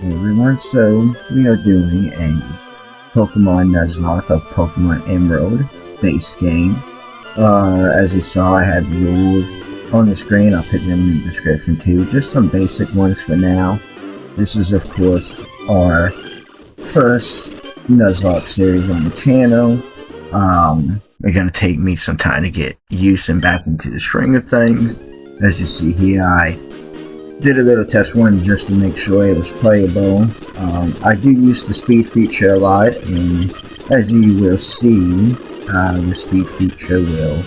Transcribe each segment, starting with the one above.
Everyone, so we are doing a Pokemon Nuzlocke of Pokemon Emerald base game. As you saw, I had rules on the screen. I'll put them in the description too. Just some basic ones for now. This is, of course, our first Nuzlocke series on the channel. It's gonna take me some time to get used and back into the string of things. As you see here, I did a little test run just to make sure it was playable. I do use the speed feature a lot, and as you will see, the speed feature will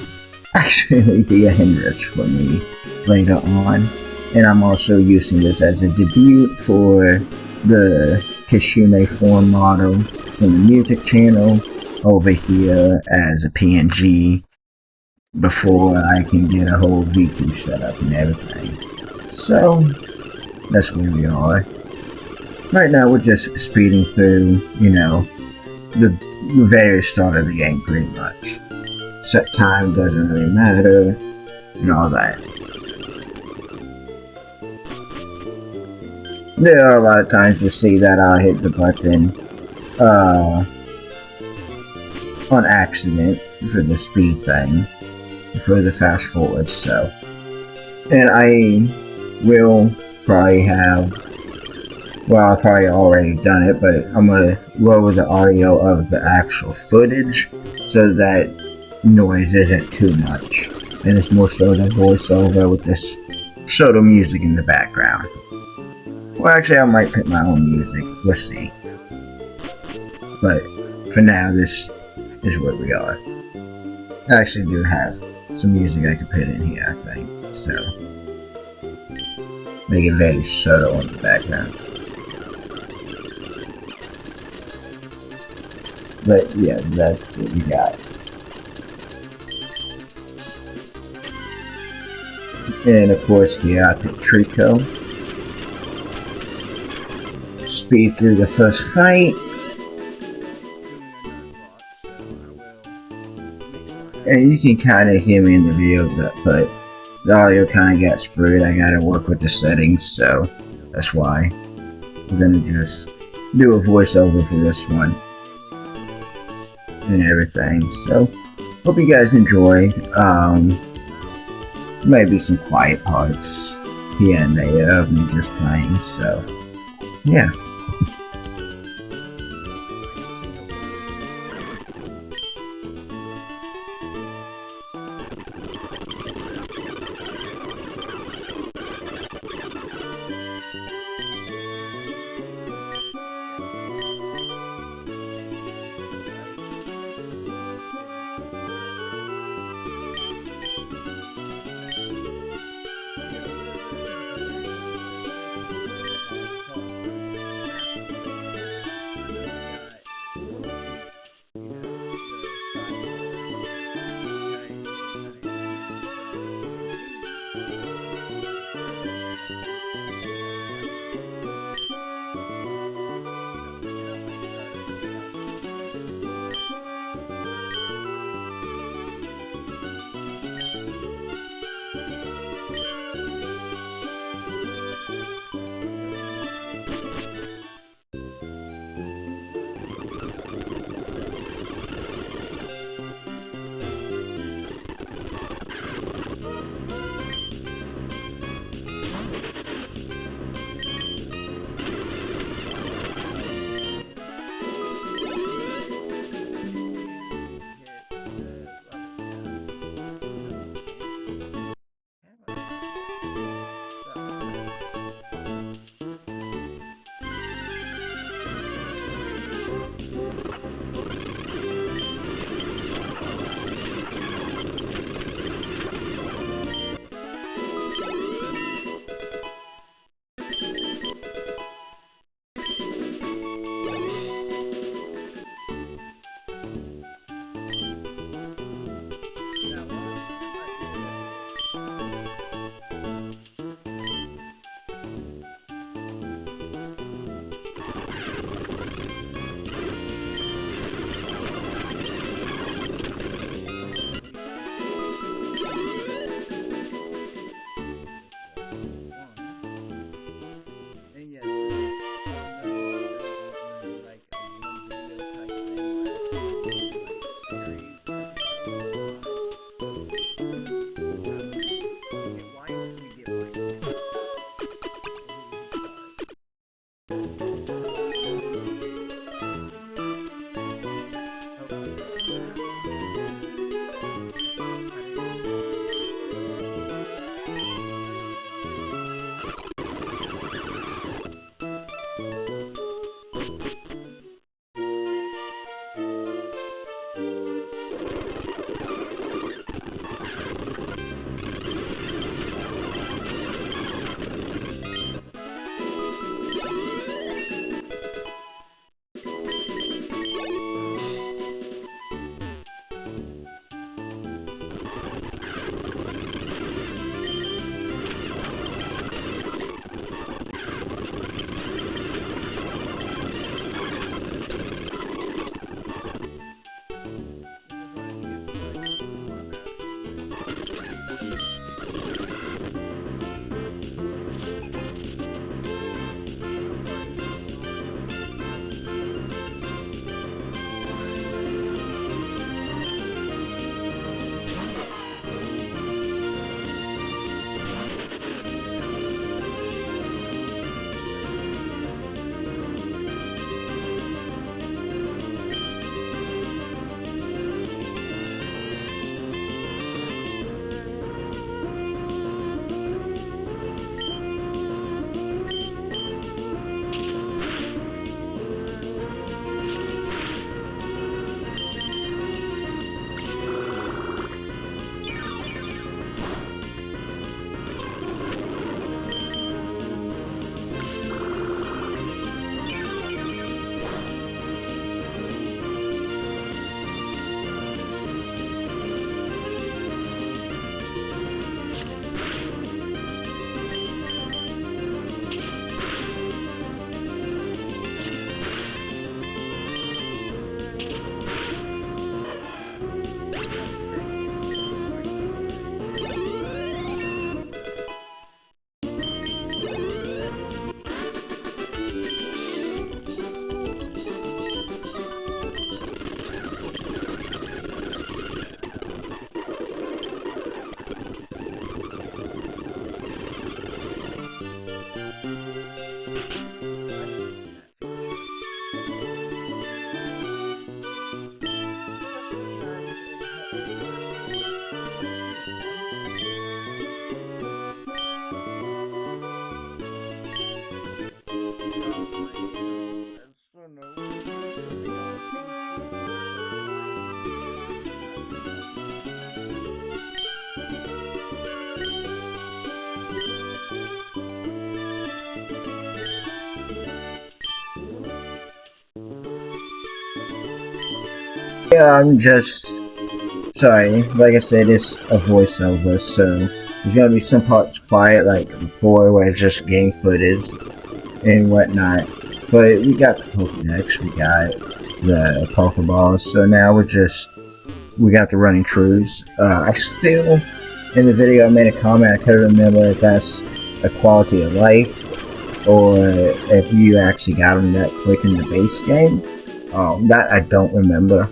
actually be a hindrance for me later on. And I'm also using this as a debut for the Kishume form model from the music channel over here as a PNG before I can get a whole Wiki set up and everything. So, that's where we are. Right now we're just speeding through, the very start of the game pretty much. Set time doesn't really matter, and all that. There are a lot of times you'll see that I'll hit the button, on accident for the speed thing, for the fast forward, so. And I will probably have, well, I've probably already done it, but I'm going to lower the audio of the actual footage so that noise isn't too much. And it's more so the voiceover with this subtle music in the background. Well, actually, I might put my own music. We'll see. But for now, this is where we are. I actually do have some music I could put in here, I think. So, make it very subtle in the background. But yeah, that's what we got. And of course here I picked Trico. Speed through the first fight. And you can kind of hear me in the video, but the audio kind of got screwed. I gotta work with the settings, so that's why. I'm gonna just do a voiceover for this one and everything. So, hope you guys enjoy. Maybe some quiet parts here and there of me just playing. So, yeah. Yeah, I'm just sorry. Like I said, it's a voiceover, so there's gonna be some parts quiet, like before, where it's just game footage and whatnot. But we got the Pokedex, we got the Pokeballs, so now we got the running crews. I still, in the video, I made a comment. I couldn't remember if that's a quality of life or if you actually got them that quick in the base game. That I don't remember.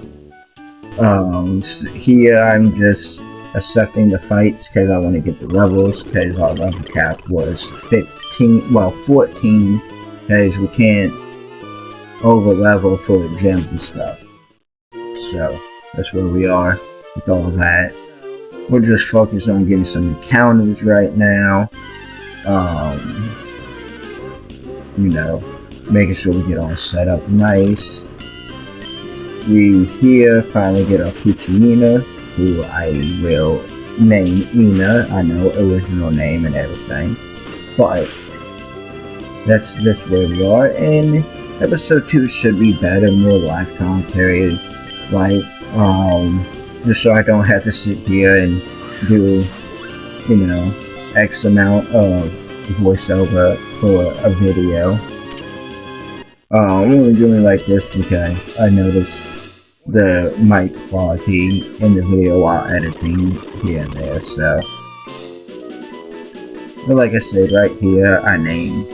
Here I'm just accepting the fights because I want to get the levels, because our level cap was 15, well 14, because we can't over level for the gems and stuff. So that's where we are with all of that. We're just focused on getting some encounters right now. You know, making sure we get all set up nice. We here finally get our Puccinina, who I will name Ina. I know original name and everything, but that's just where we are. And episode 2 should be better, more live commentary, like just so I don't have to sit here and do, you know, X amount of voiceover for a video. I'm only doing like this because I noticed the mic quality in the video while editing here and there, so. But like I said, right here, I named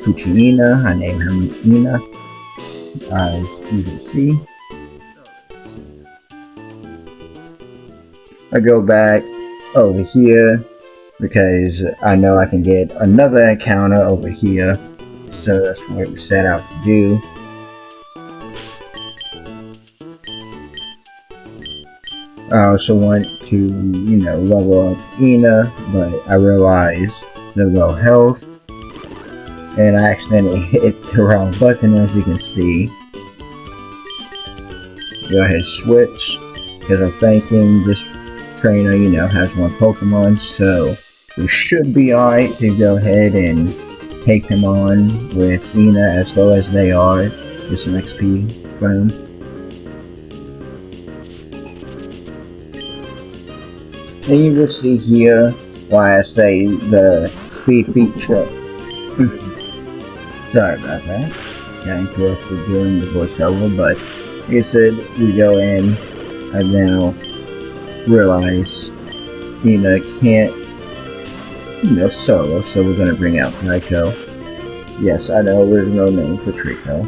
Puccinina, I named her Ina, as you can see. I go back over here because I know I can get another encounter over here So that's what we set out to do. I also want to, you know, level up Ina, but I realized the low health, and I accidentally hit the wrong button, as you can see. Go ahead, switch, because I'm thinking this trainer, you know, has one Pokemon, so we should be alright to go ahead and take him on with Ina as low as they are. Get some XP for him. And you will see here why I say the speed feature. Sorry about that. Got interrupted during the voiceover, but like I said, we go in and now realize Ina can't, you know, solo, so we're gonna bring out Trico. Yes, I know there's no name for Trico.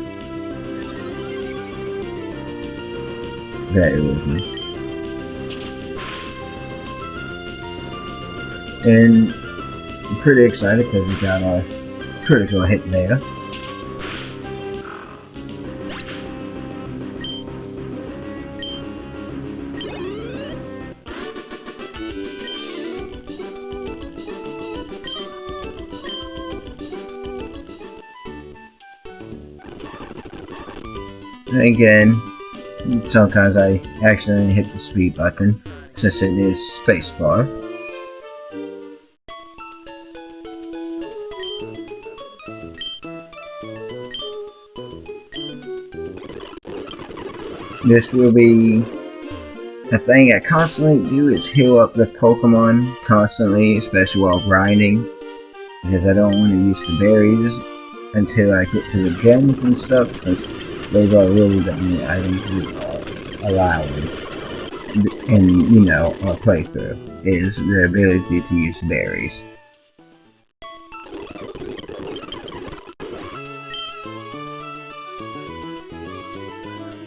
Bear with me. And I'm pretty excited because we got our critical hit there. And again, sometimes I accidentally hit the speed button since it is spacebar. This will be a thing I constantly do, is heal up the Pokemon constantly, especially while grinding, because I don't want to use the berries until I get to the gems and stuff, because those are really the only items we are allowing in, you know, our playthrough, is the ability to use berries.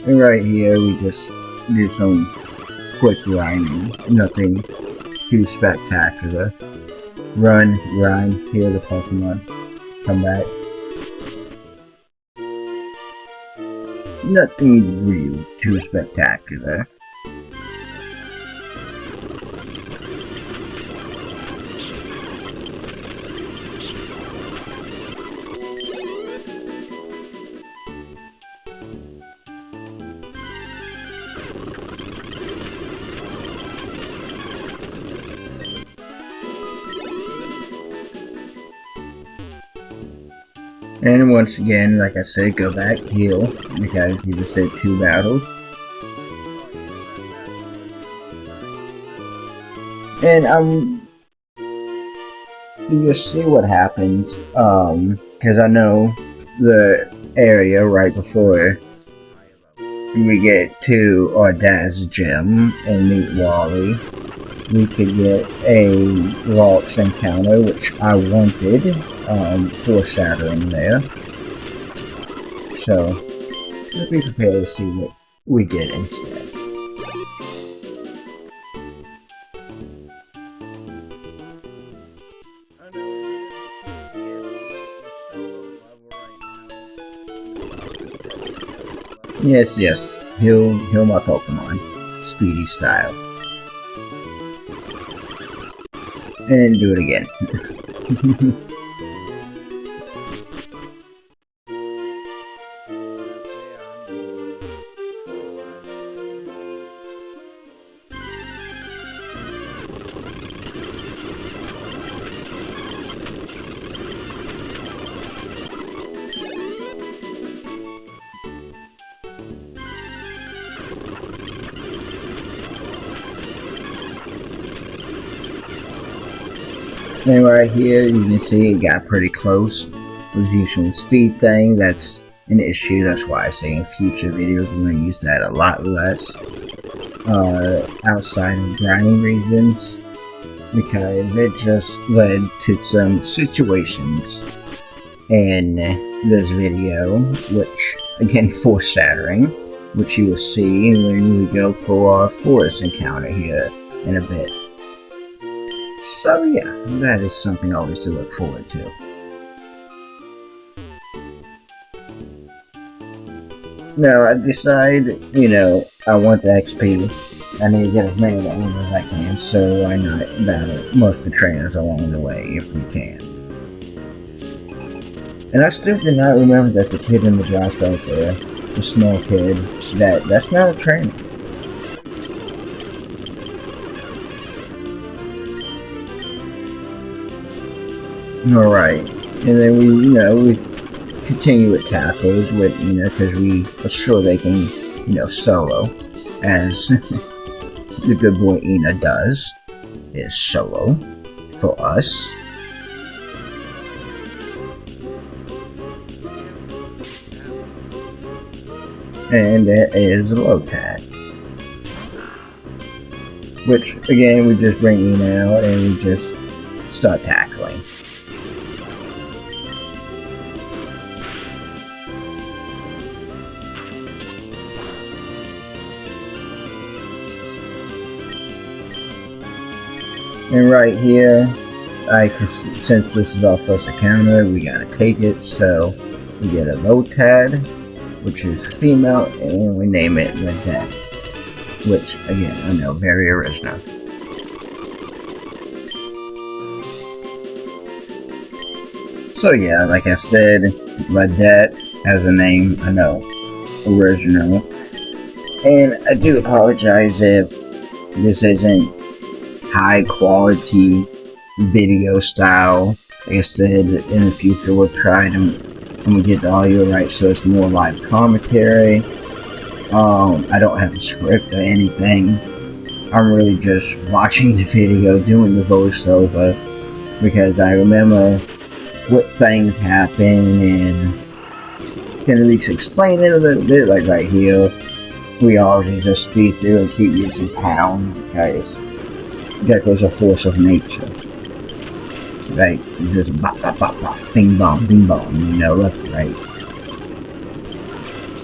And right here, we just do some quick grinding, nothing too spectacular. Run, grind, heal the Pokemon, come back. Nothing real too spectacular. And once again, like I said, go back, heal, because you just did 2 battles. And you just see what happens, because I know the area right before we get to our dad's gym and meet Wally, we could get a Rocks encounter, which I wanted, foreshadowing there. So, let's be prepared to see what we get instead. Yes, yes, heal my Pokemon, Speedy style. And do it again. And right here, you can see it got pretty close. It was using the speed thing. That's an issue. That's why I say in future videos we're going to use that a lot less. Outside of grinding reasons. Because it just led to some situations in this video, which, again, foreshadowing, which you will see when we go for our forest encounter here in a bit. So yeah, that is something always to look forward to. No, I decide, I want the XP. I need to get as many of them as I can, so why not battle most of the trainers along the way if we can. And I still do not remember that the kid in the glass right there, the small kid, that's not a trainer. Alright, and then we continue with tackles with, because we are sure they can, solo, as the good boy Ina does, is solo for us. And there is the low tag, which again we just bring Ina out and we just start tackling. And right here, since this is our first encounter, we gotta take it, so we get a Lotad, which is female, and we name it Ledette, which, again, I know, very original. So yeah, like I said, Ledette has a name, I know, original, and I do apologize if this isn't high quality video style. Like I said, in the future we'll try to get the audio right so it's more live commentary. I don't have a script or anything. I'm really just watching the video, doing the voiceover, because I remember what things happen and can at least explain it a little bit. Like right here, we always just speed through and keep using pound because Gecko's a force of nature. Right? Just bop, bop, bop, bop, bing bong, left to right.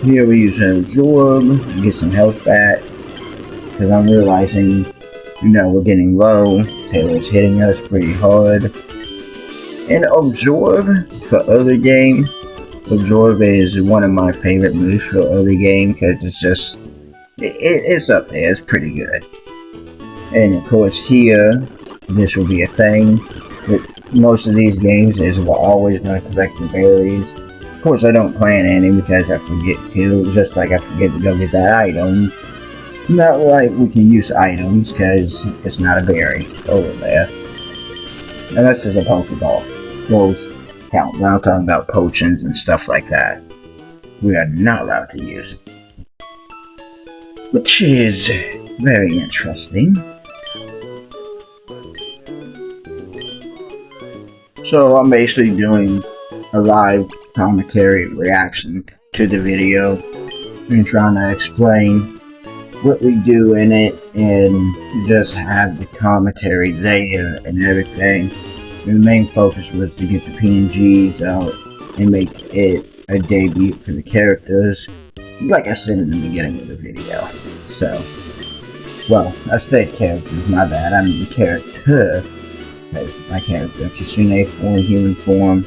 Here we use an absorb, get some health back. Because I'm realizing, we're getting low. Taylor's hitting us pretty hard. And absorb for early game. Absorb is one of my favorite moves for early game because it's just, it's up there, it's pretty good. And of course here, this will be a thing. With most of these games is we're always going to collect the berries. Of course I don't plant any because I forget to, just like I forget to go get that item. Not like we can use items because it's not a berry over there. And that's just a Pokeball. Those count. Now I'm talking about potions and stuff like that. We are not allowed to use. Which is very interesting. So I'm basically doing a live commentary reaction to the video and trying to explain what we do in it and just have the commentary there and everything. The main focus was to get the PNGs out and make it a debut for the characters, like I said in the beginning of the video. So, well, I said characters, my bad, I mean character. Because my character, Kisune form, human form.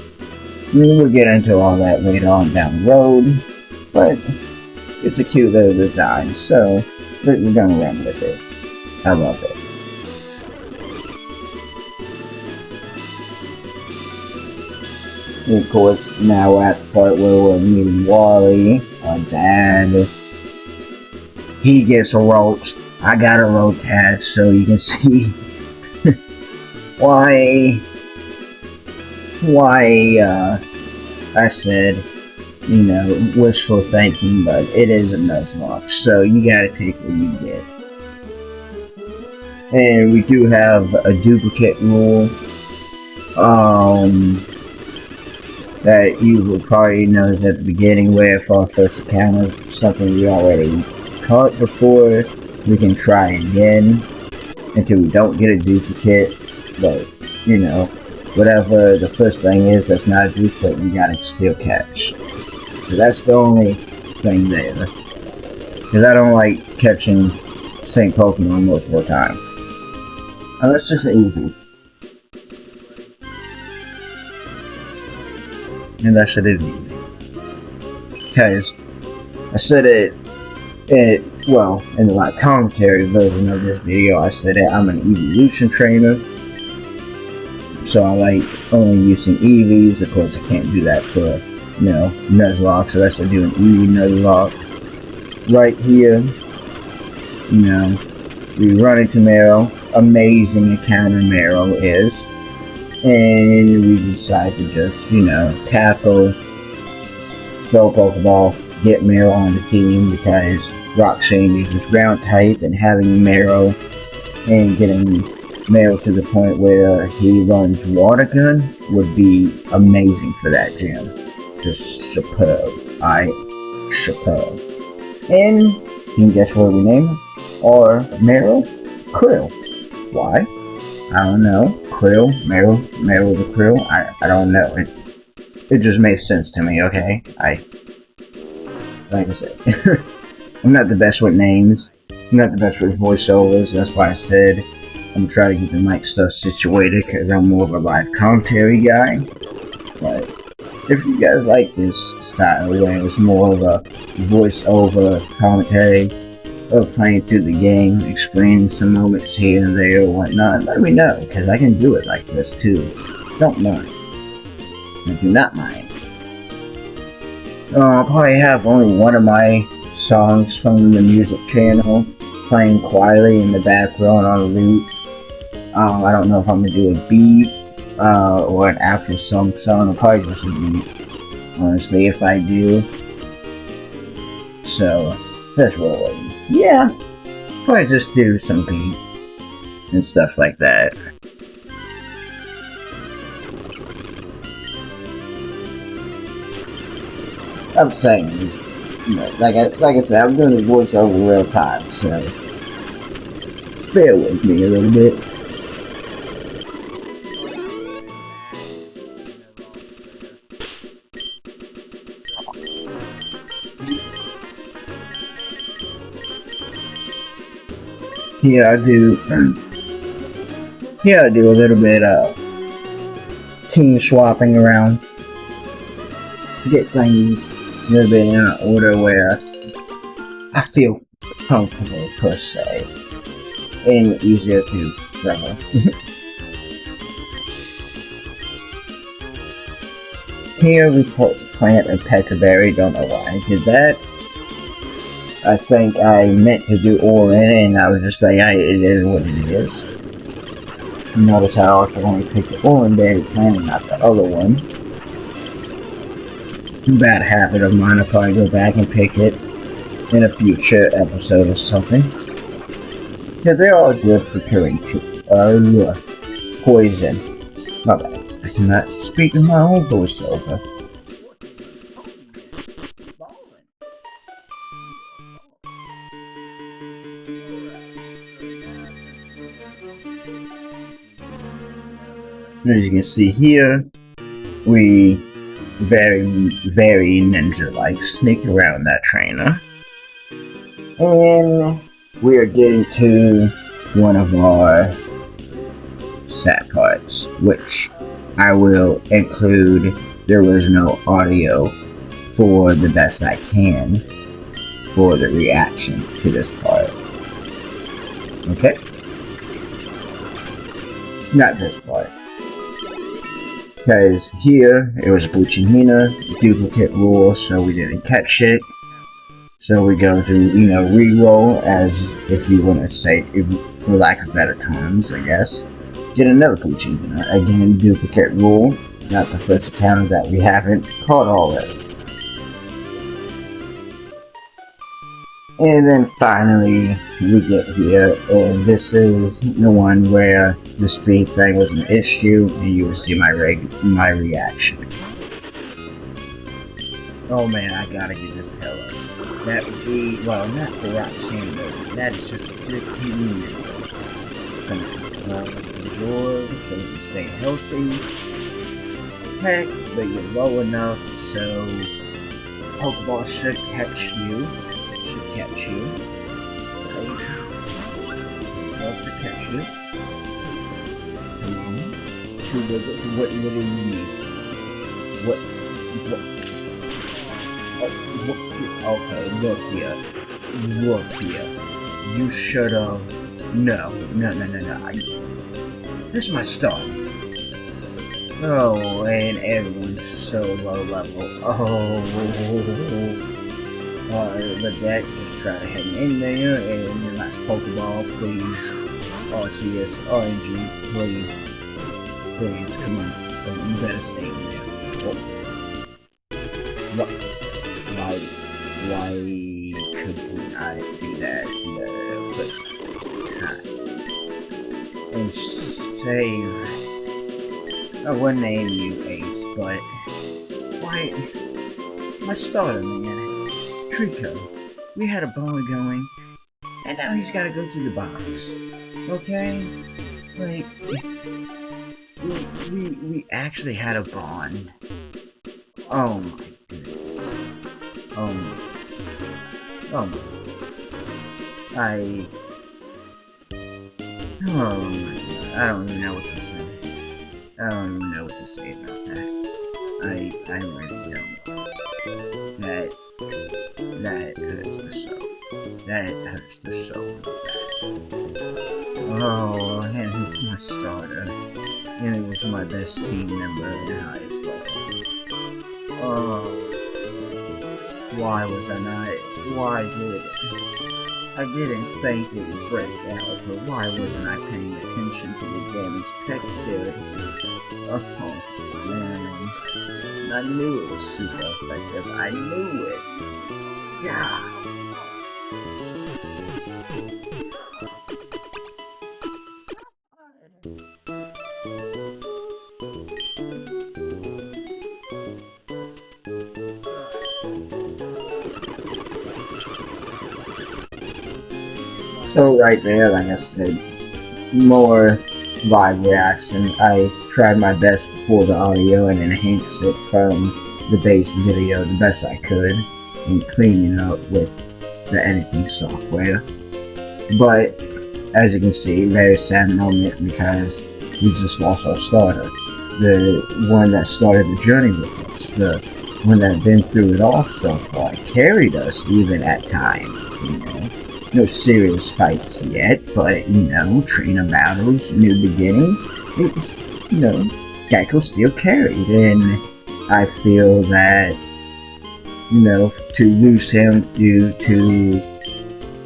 We'll get into all that later on down the road, but it's a cute little design, so we're gonna run with it. I love it. And of course, now we're at the part where we're meeting Wally, our dad. He gets a roach. I got a Lotad, so you can see why I said, wishful thinking, but it is a Nuzlocke, so you gotta take what you get. And we do have a duplicate rule, that you will probably notice at the beginning where for our first encounter, something we already caught before, we can try again until we don't get a duplicate. But, whatever the first thing is that's not a duplicate, we gotta still catch. So that's the only thing there. Because I don't like catching the same Pokemon multiple times. And that's just easy. And that shit is easy. Because I said well, in the like commentary version of this video, I said that I'm an evolution trainer. So I like only using EVs. Of course, I can't do that for, Nuzlocke. So that's I do an EV Nuzlocke. Right here, we run into Meryl. Amazing encounter Meryl is. And we decide to just, tackle, throw a Pokeball, get Meryl on the team because Rock Shandy was ground type, and having Meryl and getting Meryl to the point where he runs Water Gun would be amazing for that gym. Just superb. Superb. And you can guess what we name him? Or Meryl? Krill. Why? I don't know. Krill, Meryl the Krill. I don't know. It just makes sense to me. Okay. Like I said, I'm not the best with names. I'm not the best with voiceovers. That's why I said I'm trying to get the mic stuff situated because I'm more of a live commentary guy. But if you guys like this style where it's more of a voiceover commentary of playing through the game, explaining some moments here and there or whatnot, let me know because I can do it like this too. Don't mind. I do not mind. I'll probably have only one of my songs from the music channel playing quietly in the background on a loop. I don't know if I'm gonna do a beat or an actual song. I'll probably just a beat, honestly, if I do. So that's what yeah, probably just do some beats and stuff like that. I'm saying, like I said, I'm doing the voiceover real time, so bear with me a little bit. Here I do a little bit of team swapping around. Get things a little bit in an order where I feel comfortable per se and easier to remember. Here we plant a peckerberry. Don't know why I did that. I think I meant to do Orin, and I was just like, it is what it is. Notice I also only picked the Orin berry plant and not the other one. Bad habit of mine. I'll probably go back and pick it in a future episode or something. Because they're all good for killing poison. My bad. I cannot speak in my own voiceover. As you can see here, we very ninja-like sneak around that trainer. And we are getting to one of our sad parts, which I will include. There was no audio for the best I can for the reaction to this part. Okay? Not this part. Because here, it was a Buchinina duplicate rule, so we didn't catch it. So we go to, re-roll, as if you want to say, for lack of better terms, I guess. Get another Buchinina. Again, duplicate rule. Not the first encounter that we haven't caught already. And then finally, we get here, and this is the one where the speed thing was an issue, and you will see my reaction. Oh man, I gotta get this tail up. That would be, well, not the Rock Shandy, that is just 15 minutes. Absorb so you can stay healthy. Heck, but you're low enough, so Pokeball should catch you. Right? Else to catch you. What do you need? What? Okay, look here. Look here. You should've... No. This is my start. Oh, and everyone's so low level. Oh. The deck just try to hit in there, and your last Pokeball, please. RCS, RNG, please. Please, come on. You better stay in there. Oh. What? Why could we not do that the first time? And save. I would name you Ace, but why? My starter, man. Trico. We had a bond going, and now he's gotta go through the box. Okay? Like, we actually had a bond. Oh my goodness. Oh my God. Oh my God. I don't even know what to say. I don't even know what to say about that. I really don't. That hurts the soul. That hurts the soul. Oh, and he's my starter. And he was my best team member in the highest level. Oh, why was I not? Why I didn't think it would break out, but why wasn't I paying attention to the damage tech did? Oh, man. I knew it was super effective. I knew it. Yeah. So right there, like I said, more live reaction. I tried my best to pull the audio and enhance it from the base video the best I could and clean it up with the editing software. But as you can see, very sad moment because we just lost our starter. The one that started the journey with us, the one that had been through it all so far, carried us even at times, you know. No serious fights yet, but, you know, trainer battles, new beginning, it's, you know, Geico still carried, and I feel that, you know, to lose him due to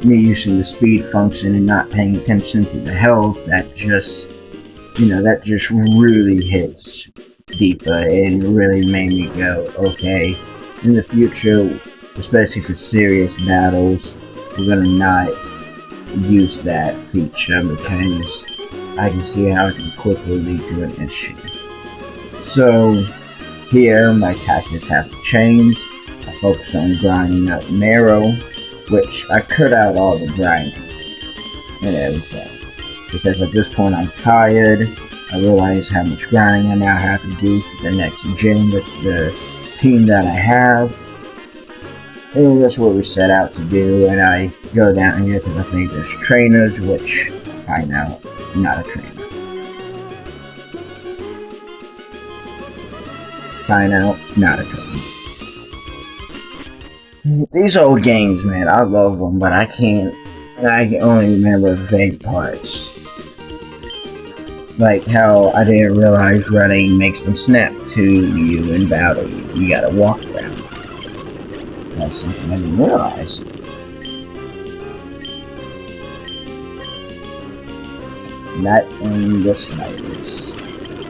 me using the speed function and not paying attention to the health, that just, you know, that just really hits deeper and really made me go, okay, in the future, especially for serious battles, we're gonna not use that feature because I can see how it can quickly lead to an issue. So here my tactics have to change. I focus on grinding up narrow, which I cut out all the grinding and everything. Because at this point I'm tired. I realize how much grinding I now have to do for the next gen with the team that I have. And that's what we set out to do, and I go down here because I think there's trainers, which I know, not a trainer. Find out, not a trainer. These old games, man, I love them, but I can only remember vague parts. Like how I didn't realize running makes them snap to you in battle. You gotta walk around. That's something I didn't realize. Not in the slightest.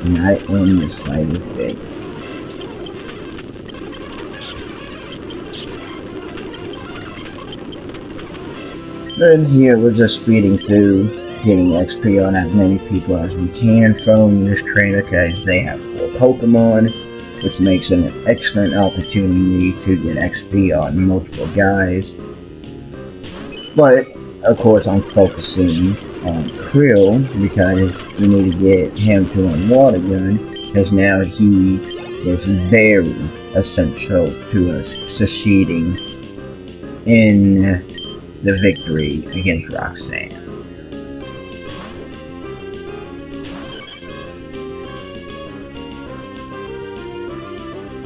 Not in the slightest bit. Then here we're just speeding through, getting XP on as many people as we can from this trainer because they have 4 Pokemon, which makes it an excellent opportunity to get XP on multiple guys. But, of course, I'm focusing on Krill because we need to get him to run Water Gun because now he is very essential to us succeeding in the victory against Roxanne.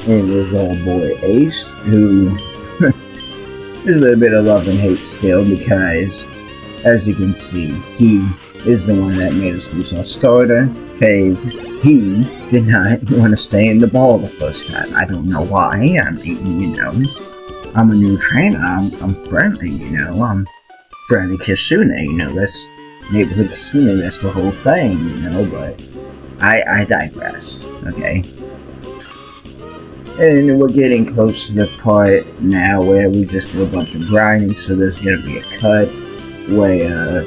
And there's our boy Ace, who There's a little bit of love and hate still because, as you can see, he is the one that made us lose our starter because he did not want to stay in the ball the first time. I don't know why. I mean, you know, I'm a new trainer. I'm friendly, you know. I'm friendly Kitsune, you know. That's neighborhood Kitsune. That's the whole thing, you know. But I digress. Okay. And we're getting close to the part now where we just do a bunch of grinding, so there's gonna be a cut where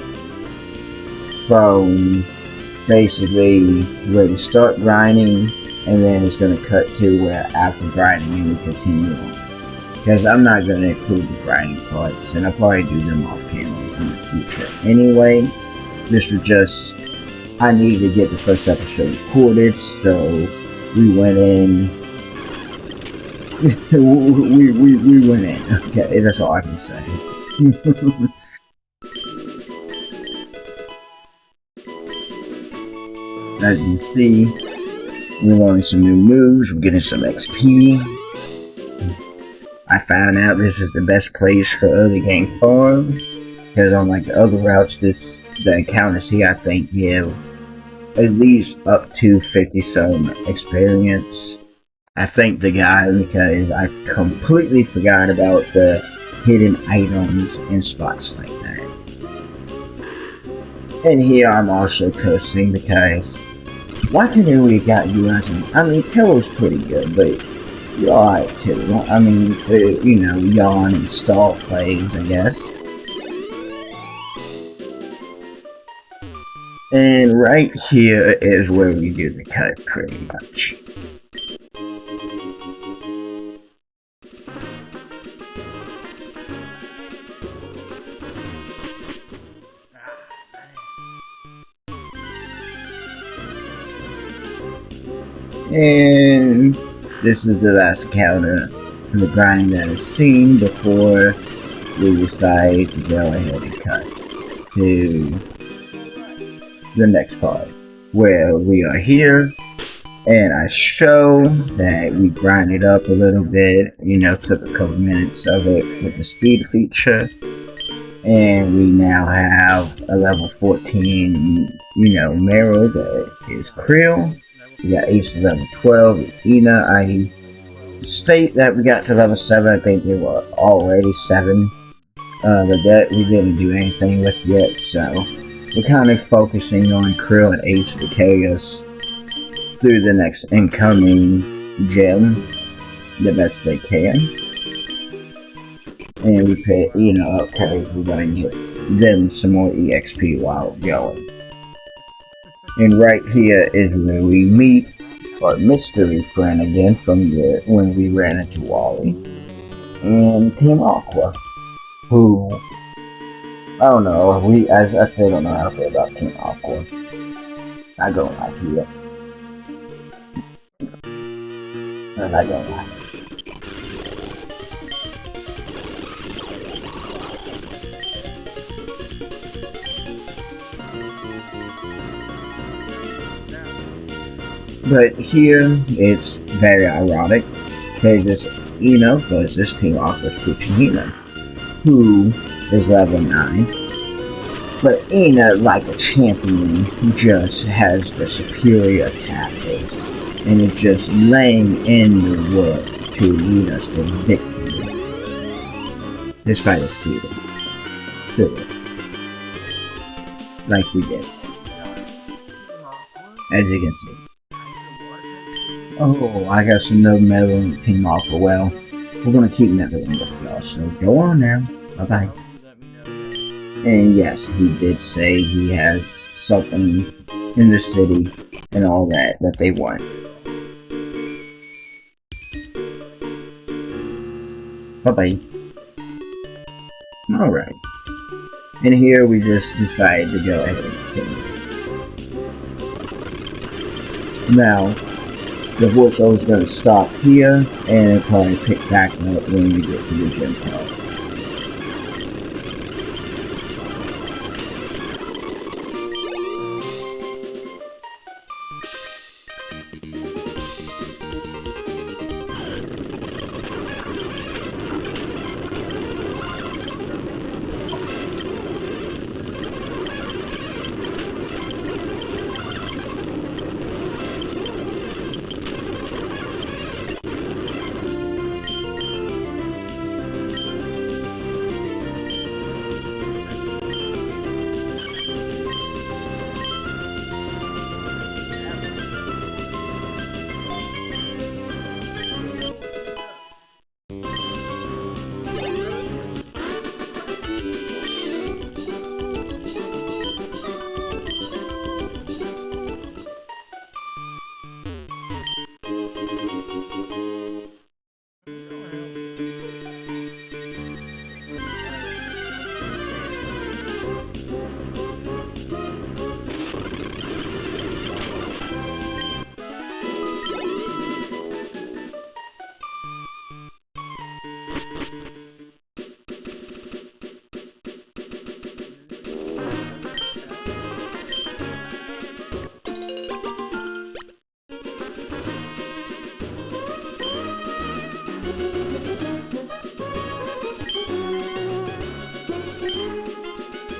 from basically where we start grinding, and then it's gonna cut to where after grinding and we continue on. Because I'm not gonna include the grinding parts, and I'll probably do them off camera in the future. Anyway, this was just, I needed to get the first episode recorded, so we went in. we went in. Okay, that's all I can say. As you can see, we're learning some new moves, we're getting some XP. I found out this is the best place for early game farm, because unlike the other routes, the encounters here I think give at least up to 50 some experience. I thank the guy because I completely forgot about the hidden items in spots like that. And here I'm also cursing because why couldn't we got you as I mean, Taylor's pretty good, but you're alright too. I mean, for, you know, yawn and stall plays, I guess. And right here is where we do the cut pretty much. And this is the last encounter for the grinding that is seen before we decide to go ahead and cut to the next part, where we are here, and I show that we grinded up a little bit, you know, took a couple minutes of it with the speed feature, and we now have a level 14, you know, Meryl that is Krill. We got Ace to level 12 with Ina. I state that we got to level 7. I think they were already 7. That we didn't do anything with yet, so we're kind of focusing on Krill and Ace to carry us through the next incoming gem the best they can. And we pay Ina up because we're going to get them some more EXP while going. And right here is where we meet our mystery friend again from when we ran into Wally and Team Aqua, who I don't know. I still don't know how to feel about Team Aqua. I don't like it, and I don't like it. But here, it's very ironic, because it's Ina versus Team Aqua's Puccinina, who is level 9. But Ina, like a champion, just has the superior tactics, and it's just laying in the work to lead us to victory, despite us feeling through it, like we did, as you can see. Oh, I got some no meddling Team Aqua. Well, we're gonna keep meddling with y'all, so go on now. Bye-bye. And yes, he did say he has something in the city and all that they want. Bye-bye. Alright. And here we just decided to go ahead and continue. Now, the voiceover is going to stop here, and it'll probably pick back up when we get to the gym part.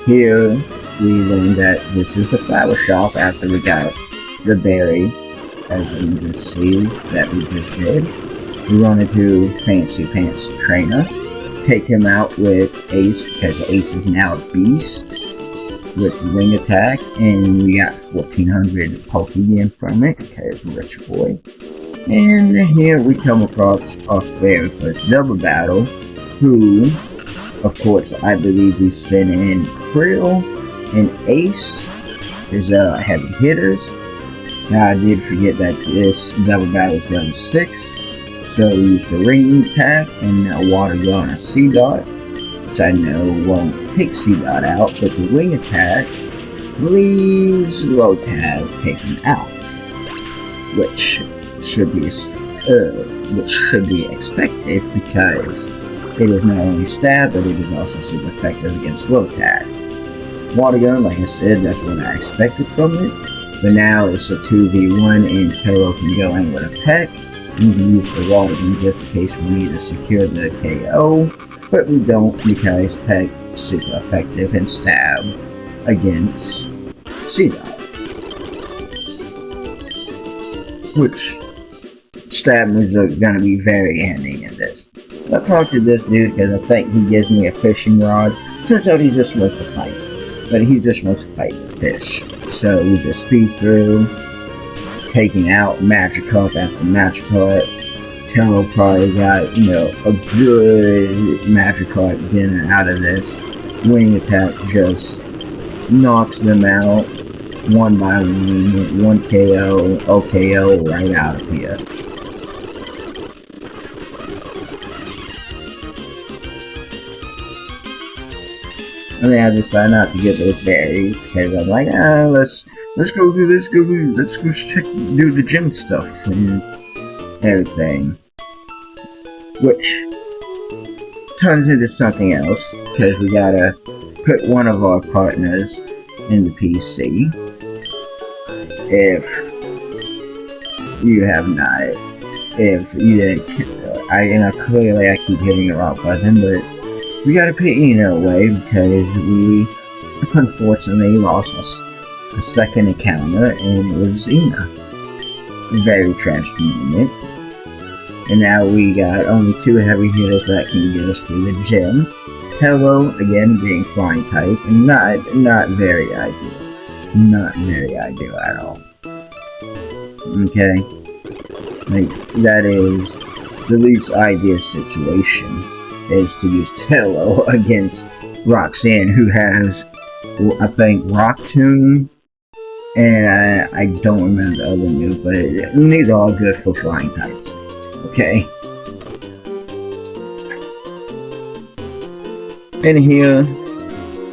Here, we learned that this is the flower shop after we got the berry, as you can just see that we just did. We wanted to Fancy Pants Trainer, take him out with Ace, because Ace is now a beast with wing attack, and we got 1400 Pokemon from it, because Rich Boy. And here we come across our very first double battle, who, of course, I believe we sent in Krill and Ace as heavy hitters. Now I did forget that this double battle is level 6, so we used the ring attack and a water gun and a C-Dot, which I know won't take C-Dot out, but the wing attack leaves Lotad taken out, which should be expected because it is not only stab, but it is also super effective against Lotad. Water gun, like I said, that's what I expected from it. But now it's a 2v1 and Tello can go in with a peck. You can use the water gun just in case we need to secure the KO. But we don't because peck is super effective and stab against C-Dot. Which stab moves are going to be very handy in this. I talked to this dude because I think he gives me a fishing rod. Turns out he just wants to fight. But he just wants to fight the fish. So we just speed through, taking out Magikarp after Magikarp. Tello probably got, a good Magikarp getting out of this. Wing attack just knocks them out one by one KO, OKO right out of here. And then I decided not to get those berries because I'm like, let's go do this, let's go do the gym stuff and everything, which turns into something else because we gotta put one of our partners in the PC. If you have not, if you didn't, clearly I keep hitting the wrong button, but we gotta put Ina away because we unfortunately lost a second encounter and it was Ina. Very tragic moment. And now we got only 2 heavy hitters that can get us to the gym. Tello, again, being flying type, and not very ideal. Not very ideal at all. Okay? Like, that is the least ideal situation. Is to use Tello against Roxanne, who has, I think, Rock Tomb, and I don't remember the other move, but neither are good for flying types. Okay. And here,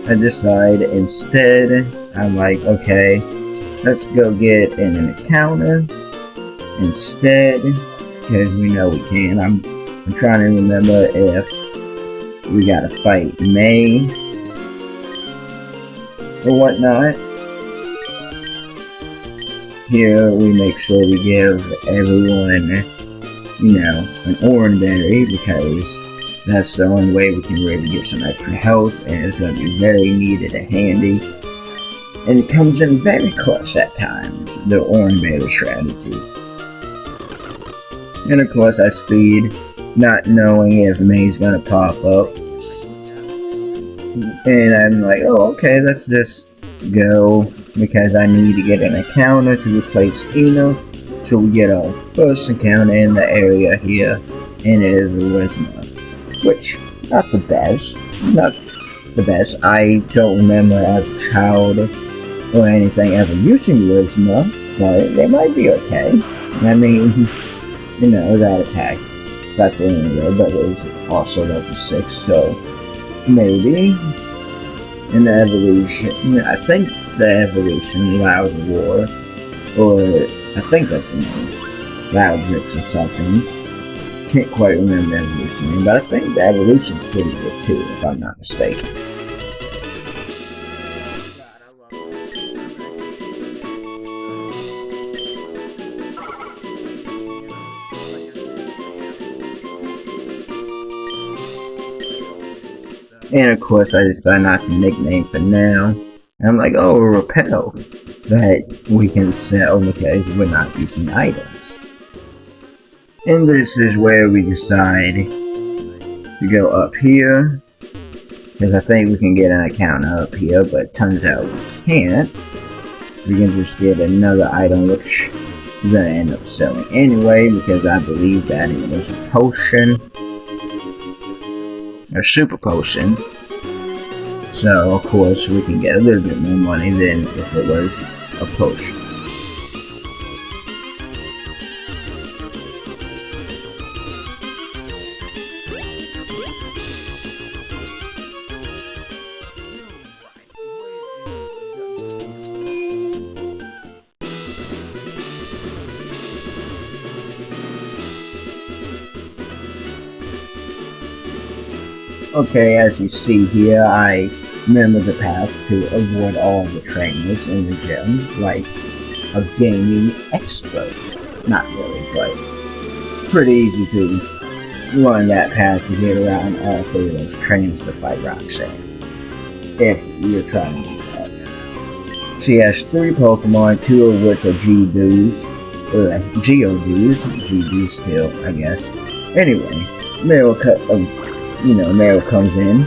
I decide instead, I'm like, okay, let's go get an encounter instead, because we know we can. I'm trying to remember if we gotta fight May or whatnot. Here we make sure we give everyone, an orange berry because that's the only way we can really get some extra health, and it's going to be very needed and handy. And it comes in very clutch at times, the orange berry strategy. And of course I speed, not knowing if May's gonna pop up. And I'm like, oh, okay, let's just go, because I need to get an encounter to replace Ina, so we get our first encounter in the area here, and it is Charisma. Which, not the best. I don't remember as a child or anything ever using Charisma, but they might be okay. I mean, that attack got the anywhere, but it was also level 6, so maybe. In the evolution, I think the evolution, Loud War, or I think that's the name, Loud Drips or something. Can't quite remember the evolution name, but I think the evolution's pretty good too, if I'm not mistaken. And of course, I decided not to nickname for now. And I'm like, oh, a repel that we can sell because we're not using items. And this is where we decide to go up here, because I think we can get an account up here, but turns out we can't. We can just get another item, which we're gonna end up selling anyway, because I believe that it was a potion, a super potion. So of course we can get a little bit more money than if it was a potion. Okay, as you see here, I remember the path to avoid all the trainers in the gym, like a gaming expert. Not really, but pretty easy to run that path to get around all three of those trainers to fight Roxanne, if you're trying to do that. She has 3 Pokemon, 2 of which are Geodudes, Geodudes still, I guess. Anyway, Meryl comes in,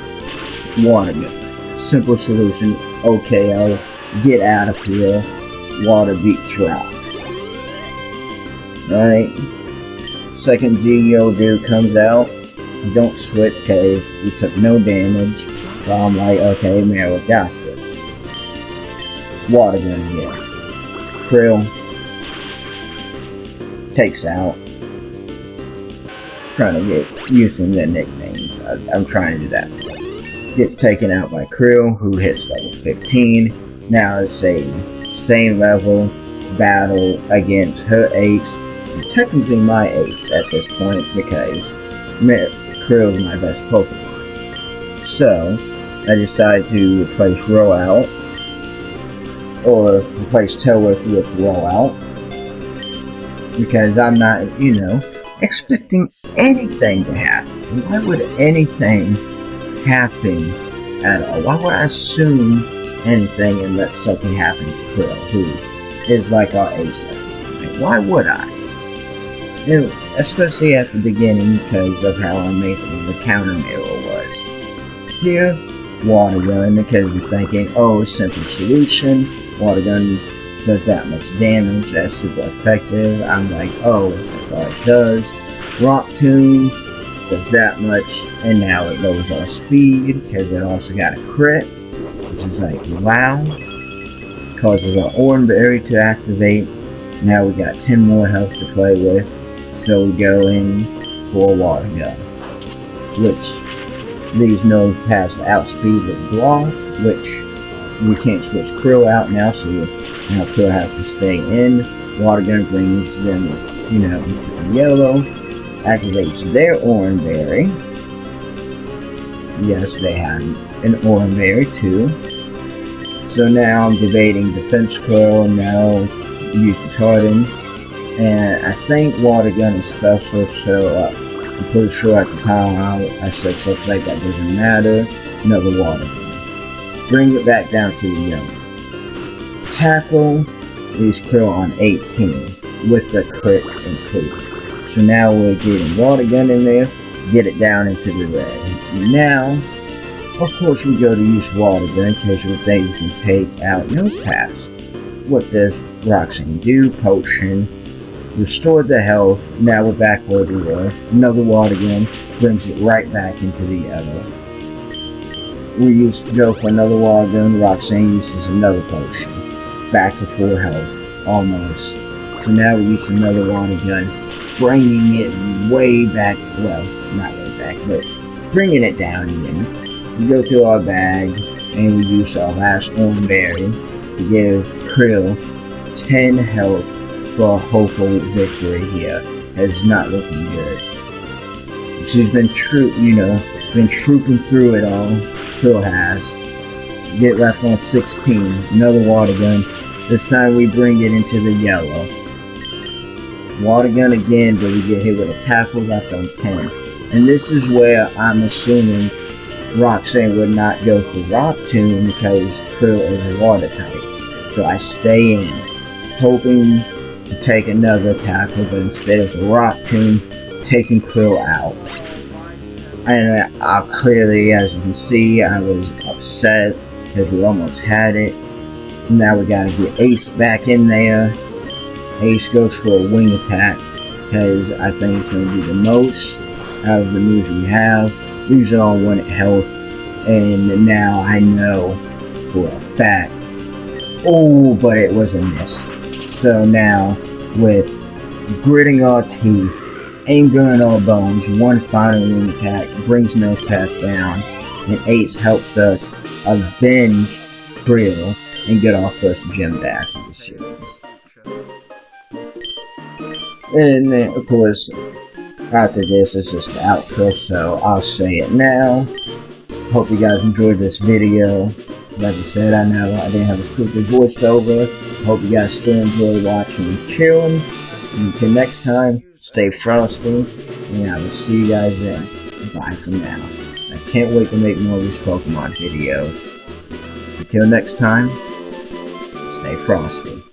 water gun. Simple solution, okay, I'll get out of here, water beats rock. Alright, second Geodude comes out, don't switch cause we took no damage, so I'm like, okay, Meryl got this. Water gun again. Krill takes out. Trying to get using their nicknames. I'm trying to do that. Gets taken out by Krill, who hits level 15. Now it's a same level battle against her ace, and technically my ace at this point because Krill is my best Pokemon. So I decided to replace Rollout, or replace Tailwhip with Rollout, because I'm not, expecting anything to happen. Why would anything happen at all? Why would I assume anything and let something happen to Krill, who is like our ace at this point? Why would I? Especially at the beginning because of how amazing the counter mirror was. Here, water gun, because you're thinking, oh, simple solution. Water gun does that much damage, that's super effective. I'm like, oh, that's all it does. Rock Tomb does that much, and now it lowers our speed because it also got a crit, which is like, wow. Causes our Oranberry to activate. Now we got 10 more health to play with, so we go in for a water gun, which leaves no path to outspeed with block, which we can't switch Krill out now, so now Krill has to stay in. Water gun brings them, into the yellow. Activates their Oranberry. Yes, they have an Oranberry too. So now I'm debating Defense Curl, and now uses Harden. And I think Water Gun is special, so I'm pretty sure at the time I said something like that doesn't matter. Another Water Gun. Bring it back down to the yellow. Tackle leaves Krill on 18 with the crit included. So now we're getting Water Gun in there, get it down into the red. Now, of course we go to use Water Gun because we think we can take out Nose Pass. What does Roxanne do? Potion. Restored the health. Now we're back where we were. Another Water Gun brings it right back into the yellow. We go for another Water Gun. Roxanne uses another potion. Back to full health. Almost. So now we use another Water Gun, bringing it way back, well, not way back, but bringing it down again. We go through our bag, and we use our last Oranberry to give Krill 10 health for a hopeful victory here. It's not looking good. She's been been trooping through it all. Krill has. Get left on 16, another Water Gun. This time we bring it into the yellow. Water Gun again, but we get hit with a tackle left on 10. And this is where I'm assuming Roxanne would not go for Rock Tomb because Krill is water type. So I stay in, hoping to take another tackle, but instead it's Rock Tomb taking Krill out. And clearly, as you can see, I was upset because we almost had it. Now we gotta get Ace back in there. Ace goes for a wing attack because I think it's going to be the most out of the moves we have. Losing on 1 health, and now I know for a fact. Oh, but it was a miss. So now, with gritting our teeth, anger in our bones, one final wing attack brings Nosepass down, and Ace helps us avenge Krill and get our first gem back in the series. And then, of course, after this is just the outro, so I'll say it now. Hope you guys enjoyed this video. Like I said, I know I didn't have a scripted voiceover. Hope you guys still enjoy watching and chilling. And until next time, stay frosty, and I will see you guys then. Bye for now. I can't wait to make more of these Pokemon videos. Until next time, stay frosty.